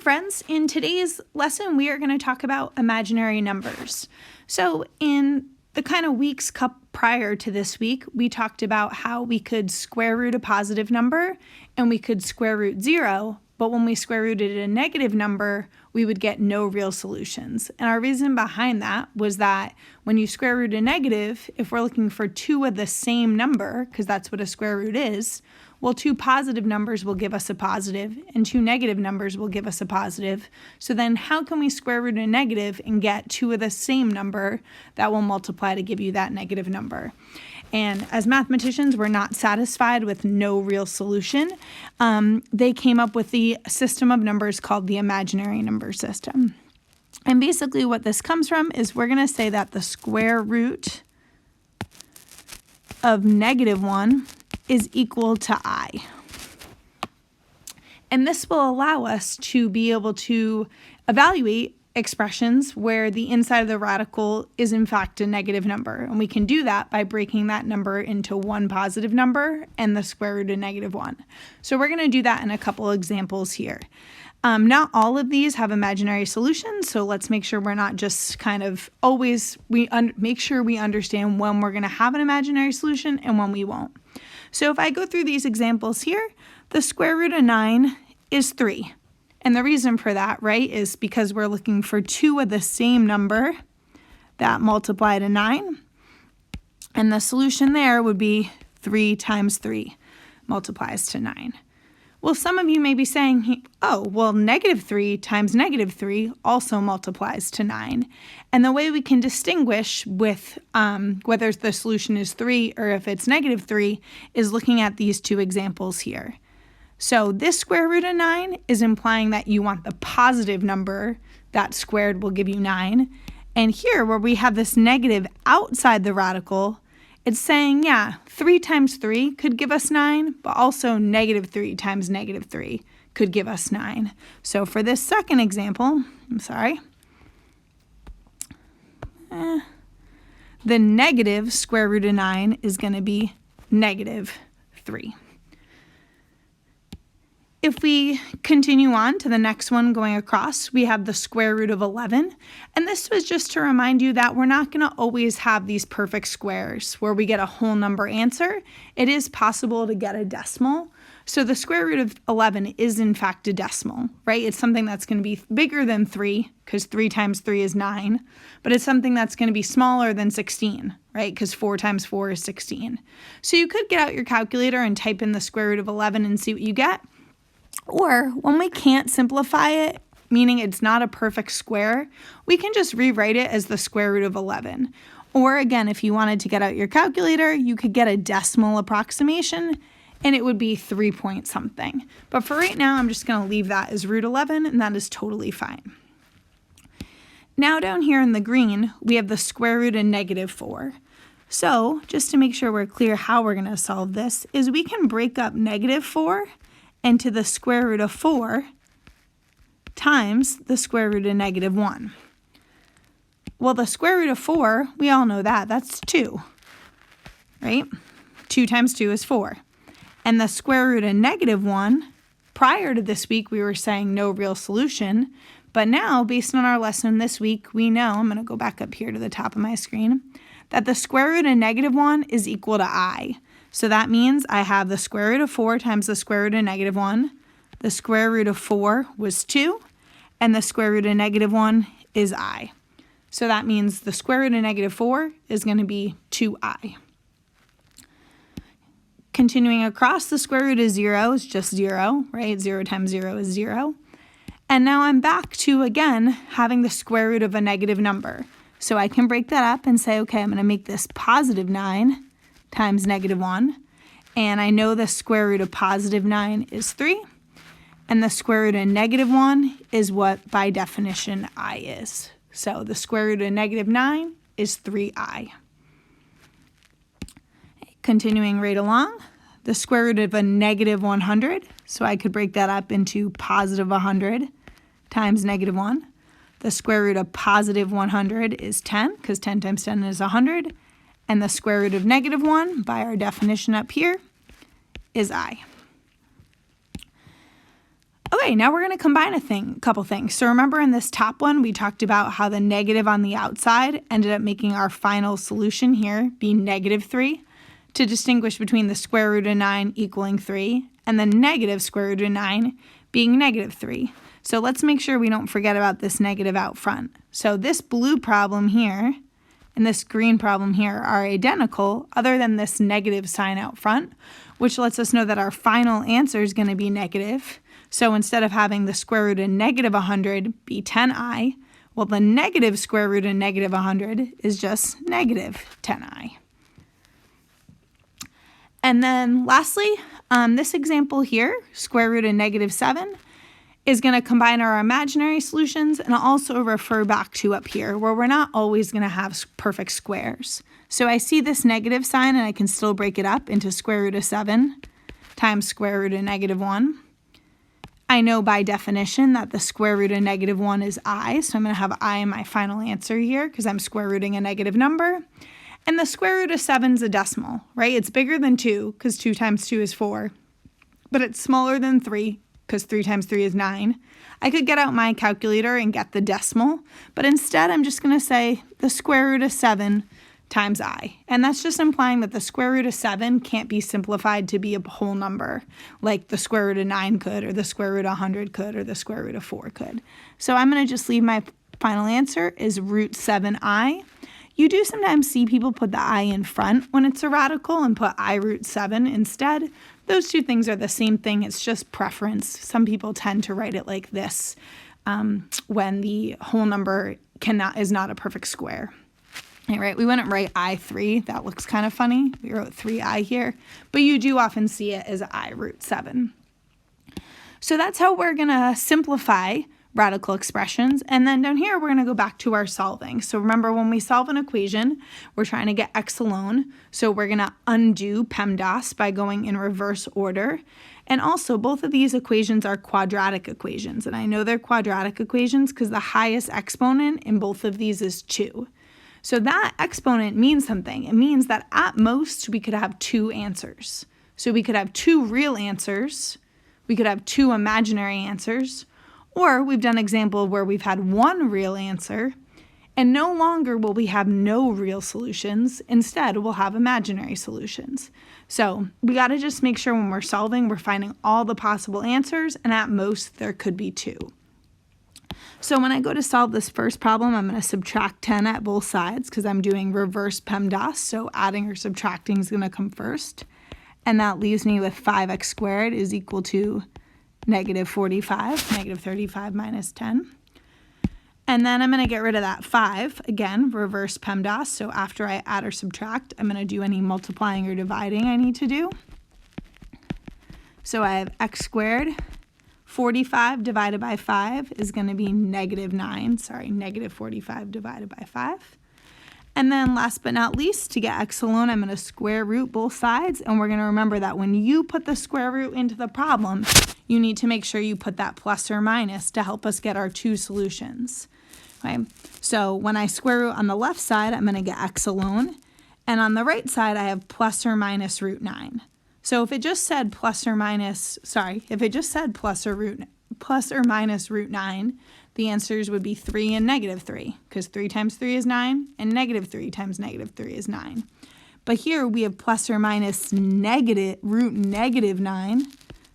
friends, in today's lesson we are going to talk about imaginary numbers. So in the kind of weeks prior to this week, we talked about how we could square root a positive number and we could square root 0, but when we square rooted a negative number, we would get no real solutions. And our reason behind that was that when you square root a negative, if we're looking for two of the same number, because that's what a square root is, well, two positive numbers will give us a positive and two negative numbers will give us a positive. So then how can we square root a negative and get two of the same number that will multiply to give you that negative number? And as mathematicians, we're not satisfied with no real solution. They came up with the system of numbers called the imaginary number system. And basically what this comes from is we're going to say that the square root of -1 is equal to I. And this will allow us to be able to evaluate expressions where the inside of the radical is in fact a negative number. And we can do that by breaking that number into one positive number and the square root of -1. So we're going to do that in a couple examples here. Not all of these have imaginary solutions, so let's make sure we're not just kind of always, make sure we understand when we're going to have an imaginary solution and when we won't. So if I go through these examples here, the square root of 9 is 3. And the reason for that, right, is because we're looking for two of the same number that multiply to 9. And the solution there would be 3 times 3 multiplies to 9. Well, some of you may be saying, oh, well, -3 times -3 also multiplies to 9. And the way we can distinguish with whether the solution is 3 or if it's -3 is looking at these two examples here. So this square root of 9 is implying that you want the positive number that squared will give you 9. And here, where we have this negative outside the radical, it's saying, yeah, 3 times 3 could give us 9, but also -3 times -3 could give us 9. So for this second example, the negative square root of 9 is going to be -3. If we continue on to the next one going across, we have the square root of 11. And this was just to remind you that we're not going to always have these perfect squares where we get a whole number answer. It is possible to get a decimal. So the square root of 11 is in fact a decimal, right? It's something that's going to be bigger than 3 because 3 times 3 is 9. But it's something that's going to be smaller than 16, right? Because 4 times 4 is 16. So you could get out your calculator and type in the square root of 11 and see what you get. Or when we can't simplify it, meaning it's not a perfect square, we can just rewrite it as the square root of 11. Or again, if you wanted to get out your calculator, you could get a decimal approximation and it would be 3 point something. But for right now, I'm just going to leave that as root 11 and that is totally fine. Now down here in the green, we have the square root of -4. So just to make sure we're clear how we're going to solve this is we can break up -4 into the square root of 4 times the square root of -1. Well, the square root of 4, we all know that, that's 2, right? 2 times 2 is 4. And the square root of -1, prior to this week, we were saying no real solution, but now, based on our lesson this week, we know, I'm going to go back up here to the top of my screen, that the square root of -1 is equal to I. So that means I have the square root of 4 times the square root of -1. The square root of 4 was 2, and the square root of -1 is I. So that means the square root of -4 is going to be 2I. Continuing across, the square root of 0 is just 0, right? 0 times 0 is 0. And now I'm back to, again, having the square root of a negative number. So I can break that up and say, okay, I'm going to make this positive 9 times -1, and I know the square root of positive 9 is 3, and the square root of -1 is what, by definition, I is. So the square root of -9 is 3I. Continuing right along, the square root of a -100, so I could break that up into positive 100 times -1. The square root of positive 100 is 10, because 10 times 10 is 100, and the square root of -1, by our definition up here, is I. Okay, now we're going to combine a couple things. So remember in this top one, we talked about how the negative on the outside ended up making our final solution here be -3 to distinguish between the square root of 9 equaling 3 and the negative square root of 9 being -3. So let's make sure we don't forget about this negative out front. So this blue problem here and this green problem here are identical other than this negative sign out front, which lets us know that our final answer is going to be negative. So instead of having the square root of -100 be 10i, well, the negative square root of -100 is just -10i. And then lastly, this example here, square root of -7, is going to combine our imaginary solutions and also refer back to up here where we're not always going to have perfect squares. So I see this negative sign and I can still break it up into square root of 7 times square root of -1. I know by definition that the square root of -1 is I, so I'm going to have I in my final answer here because I'm square rooting a negative number. And the square root of 7 is a decimal, right? It's bigger than 2 because 2 times 2 is 4, but it's smaller than 3 because 3 times 3 is 9. I could get out my calculator and get the decimal, but instead I'm just going to say the square root of 7 times I. And that's just implying that the square root of 7 can't be simplified to be a whole number like the square root of 9 could, or the square root of 100 could, or the square root of 4 could. So I'm going to just leave my final answer is root 7i. You do sometimes see people put the I in front when it's a radical and put I root 7 instead. Those two things are the same thing. It's just preference. Some people tend to write it like this when the whole number is not a perfect square. All right, we wouldn't write I3. That looks kind of funny. We wrote 3i here, but you do often see it as I root 7. So that's how we're going to simplify radical expressions. And then down here, we're going to go back to our solving. So remember, when we solve an equation, we're trying to get x alone. So we're going to undo PEMDAS by going in reverse order. And also, both of these equations are quadratic equations. And I know they're quadratic equations because the highest exponent in both of these is 2. So that exponent means something. It means that at most, we could have 2 answers. So we could have 2 real answers. We could have 2 imaginary answers. Or we've done an example where we've had 1 real answer, and no longer will we have no real solutions. Instead, we'll have imaginary solutions. So we got to just make sure when we're solving, we're finding all the possible answers, and at most, there could be 2. So when I go to solve this first problem, I'm going to subtract 10 at both sides because I'm doing reverse PEMDAS, so adding or subtracting is going to come first. And that leaves me with 5x squared is equal to -45, -35 minus 10. And then I'm going to get rid of that 5. Again, reverse PEMDAS. So after I add or subtract, I'm going to do any multiplying or dividing I need to do. So I have x squared. 45 divided by 5 is going to be -9. Sorry, -45 divided by 5. And then last but not least, to get x alone, I'm going to square root both sides. And we're going to remember that when you put the square root into the problem, you need to make sure you put that plus or minus to help us get our 2 solutions. Okay? So when I square root on the left side, I'm going to get x alone. And on the right side, I have plus or minus root 9. So if it just said plus or minus root 9, the answers would be 3 and -3, because 3 times 3 is 9, and -3 times -3 is 9. But here we have plus or minus root -9,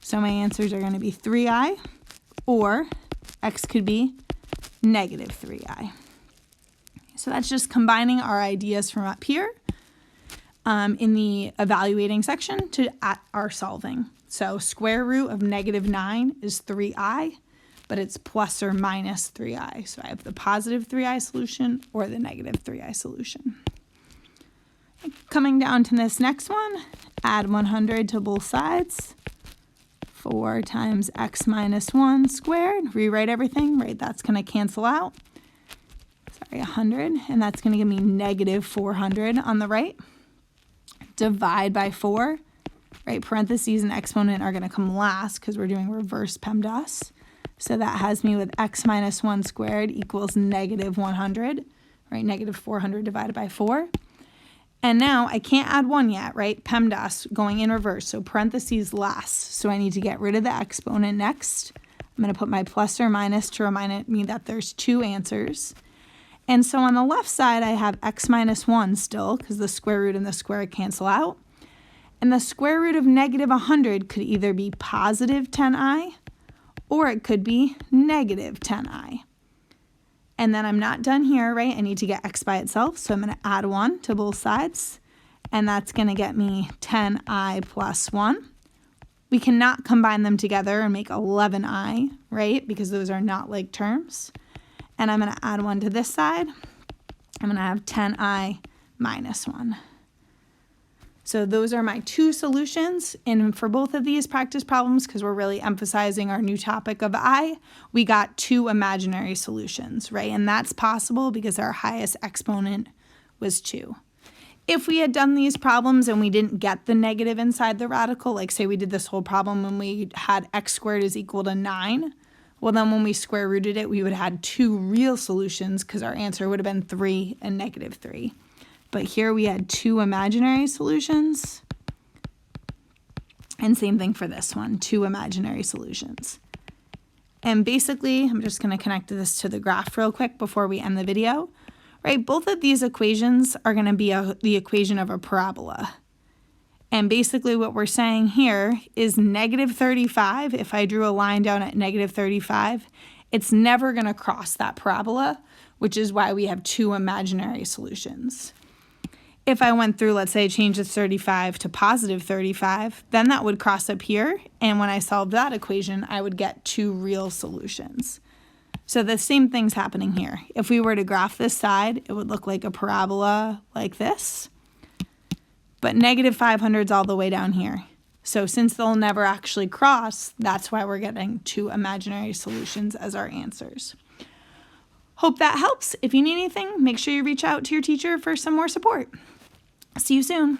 so my answers are going to be 3i, or x could be -3i. So that's just combining our ideas from up here in the evaluating section to our solving. So square root of -9 is 3i, but it's plus or minus 3i. So I have the positive 3i solution or the negative 3i solution. Coming down to this next one, add 100 to both sides. 4 times x minus 1 squared. Rewrite everything, right? That's going to cancel out. Sorry, 100. And that's going to give me -400 on the right. Divide by 4. Right? Parentheses and exponent are going to come last because we're doing reverse PEMDAS. So that has me with x minus 1 squared equals -100, right? -400 divided by 4. And now I can't add 1 yet, right? PEMDAS going in reverse, so parentheses last. So I need to get rid of the exponent next. I'm going to put my plus or minus to remind me that there's two answers. And so on the left side, I have x minus 1 still, because the square root and the square cancel out. And the square root of negative 100 could either be positive 10i, or it could be negative 10i. And then I'm not done here, right? I need to get x by itself, so I'm going to add 1 to both sides. And that's going to get me 10i plus 1. We cannot combine them together and make 11i, right? Because those are not like terms. And I'm going to add 1 to this side. I'm going to have 10i minus 1. So those are my two solutions. And for both of these practice problems, because we're really emphasizing our new topic of I, we got two imaginary solutions, right? And that's possible because our highest exponent was 2. If we had done these problems and we didn't get the negative inside the radical, like say we did this whole problem when we had x squared is equal to 9, well then when we square rooted it, we would have had two real solutions because our answer would have been 3 and negative 3. But here we had two imaginary solutions. And same thing for this one, two imaginary solutions. And basically, I'm just going to connect this to the graph real quick before we end the video. Right, both of these equations are going to be the equation of a parabola. And basically what we're saying here is negative 35, if I drew a line down at negative 35, it's never going to cross that parabola, which is why we have two imaginary solutions. If I went through, let's say, change this 35 to positive 35, then that would cross up here. And when I solved that equation, I would get two real solutions. So the same thing's happening here. If we were to graph this side, it would look like a parabola like this. But negative 500 is all the way down here. So since they'll never actually cross, that's why we're getting two imaginary solutions as our answers. Hope that helps. If you need anything, make sure you reach out to your teacher for some more support. See you soon.